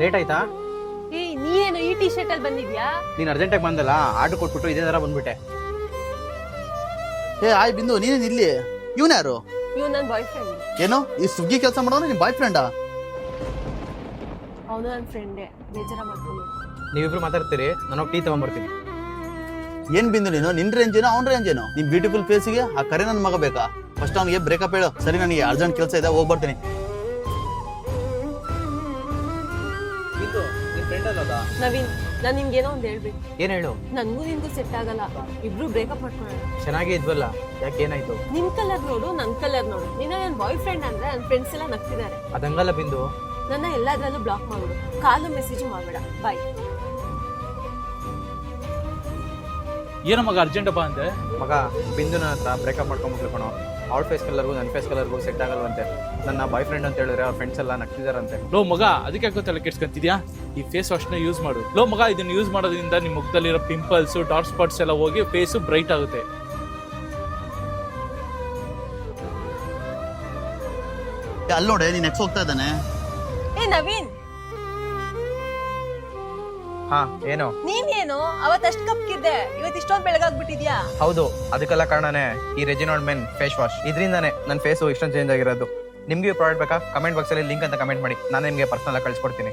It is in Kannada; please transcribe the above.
ಲೇಟ್ ಆಯ್ತಾ? ನೀನು ಈ ಟಿ ಶರ್ಟ್ ಅಲ್ಲಿ ಬಂದಿದ್ಯಾ? ನೀನ್ ಅರ್ಜೆಂಟಾಗಿ ಬಂದಲ್ಲ, ಆರ್ಡರ್ ಕೊಟ್ಬಿಟ್ಟು ಇದೇ ತರ ಬಂದ್ಬಿಟ್ಟೆ. ಆಯ್ ಬಿಂದು ನೀನೇನ್ ಇಲ್ಲಿ? ಇವನ್ ಯಾರು? ಇವ್ ನನ್ ಬಾಯ್ ಫ್ರೆಂಡ್. ಏನೋ ಈ ಸ್ವಿಗ್ಗಿ ಕೆಲಸ ಮಾಡೋನು ನಿಮ್ ಬಾಯ್ ಫ್ರೆಂಡಾ? ಅವನು ನನ್ನ ಫ್ರೆಂಡೇ, ಬೇಜಾರ ಮಾಡ್ಕೊಂಡು. ನೀವಿಬ್ರು ಮಾತಾಡ್ತೀರಿ, ನಾನು ಟೀ ತಗೊಂಡ್ಬರ್ತೀನಿ. ಏನ್ ಬಿಂದು ನೀನು ನಿನ್ ರೇಂಜ್ ಏನೋ ಅವ್ನ ರೇಂಜ್ ಏನೋ? ನಿಮ್ ಬ್ಯೂಟಿಫುಲ್ ಫೇಸಿಗೆ ಆ ಕರೆ ನನ್ ಮಗ ಬೇಕಾ? ಫಸ್ಟ್ ಅವ್ನಿಗೆ ಬ್ರೇಕಪ್ ಹೇಳು. ಸರಿ ನನಗೆ ಅರ್ಜೆಂಟ್ ಕೆಲಸ ಇದೆ, ಹೋಗ್ಬರ್ತೀನಿ. ನವೀನ್, ನಾನ್ ನಿನ್ಗೇನೋ ಒಂದ್ ಹೇಳ್ಬೇಕು. ಏನ್ ಹೇಳು? ನನ್ಗೂ ನಿನ್ಗೂ ಸೆಟ್ ಆಗಲ್ಲ, ಇಬ್ರು ಬ್ರೇಕಪ್ ಮಾಡ್ಕೊಳ್ಳೋಣ. ಚೆನ್ನಾಗೇ ಇದ್ವಲ್ಲ, ಯಾಕೆ ಏನಾಯ್ತು? ನಿನ್ ಕಲರ್ ನೋಡು, ನನ್ ಕಲರ್ ನೋಡು. ನಿನ್ನ ನನ್ ಬಾಯ್ ಫ್ರೆಂಡ್ ಅಂದ್ರೆ ನನ್ ಫ್ರೆಂಡ್ಸ್ ಎಲ್ಲ ನಗ್ತಿದ್ದಾರೆ. ಅದಂಗಲ್ಲ ಬಿಂದು. ನನ್ನ ಎಲ್ಲಾದ್ರಲ್ಲೂ ಬ್ಲಾಕ್ ಮಾಡ್ಬಿಡು, ಕಾಲು ಮೆಸೇಜ್ ಮಾಡ್ಬೇಡ. ಬಾಯ್. ಏನೋ ಮಗ ಅರ್ಜೆಂಟ್ ಬಾ ಅಂತೆ. ಮಗ, ಬಿಂದುನ ಹತ್ರ ಬ್ರೇಕಪ್ ಮಾಡ್ಕೊಂಡ್ಬಿಟ್ಲು ಕಣೋ. ಅವ್ಳ ಫೇಸ್ ಕಲರ್ಗೂ ನನ್ನ ಫೇಸ್ ಕಲರ್ಗೂ ಸೆಟ್ ಆಗಲ್ವಂತೆ. ನನ್ನ ಬಾಯ್ ಫ್ರೆಂಡ್ ಅಂತ ಹೇಳಿದ್ರೆ ಅವ್ರ ಫ್ರೆಂಡ್ಸ್ ಎಲ್ಲ ನಗ್ತಿದಾರಂತೆ. ಲೋ ಮಗ, ಅದಕ್ಕೆ ಯಾಕೋ ತಲೆ ಕೆಡ್ಸ್ಕೊಂತಿದ್ಯಾ? ಈ ಫೇಸ್ ವಾಶ್ನ ಯೂಸ್ ಮಾಡು. ಲೋ ಮಗ, ಇದನ್ನ ಯೂಸ್ ಮಾಡೋದ್ರಿಂದ ನಿಮ್ಮ ಮುಖದಲ್ಲಿರೋ ಪಿಂಪಲ್ಸ್, ಡಾರ್ಕ್ ಸ್ಪಾಟ್ಸ್ ಎಲ್ಲ ಹೋಗಿ ಫೇಸು ಬ್ರೈಟ್ ಆಗುತ್ತೆ. ಅಲ್ಲಿ ನೋಡಿ ನೀನ್ ನೆಕ್ಸ್ಟ್ ಹೋಗ್ತಾ ಇದ್ದಾನೆ. ನವೀನ್, ಹಾ ಏನು? ನೀನೇನು ಅವತ್ತಷ್ಟು ಕಪ್ಕಿದ್ದೆ, ಇವತ್ತು ಇಷ್ಟೊಂದು ಬೆಳಗಾಗ್ಬಿಟ್ಟಿದ್ಯಾ? ಹೌದು, ಅದಕ್ಕೆಲ್ಲ ಕಾರಣನೇ ಈ ರೆಜಿನಾಲ್ಡ್ ಮೆನ್ ಫೇಸ್ ವಾಶ್. ಇದರಿಂದಾನೇ ನನ್ನ ಫೇಸು ಇಷ್ಟೊಂದು ಚೇಂಜ್ ಆಗಿರೋದು. ನಿಮ್ಗೆ ಪ್ರಾಡಕ್ಟ್ ಬೇಕಾ? ಕಮೆಂಟ್ ಬಾಕ್ಸಲ್ಲಿ ಲಿಂಕ್ ಅಂತ ಕಮೆಂಟ್ ಮಾಡಿ, ನಾನು ನಿಮಗೆ ಪರ್ಸನಲ್ ಆಗಿ ಕಳಿಸ್ಕೊಡ್ತೀನಿ.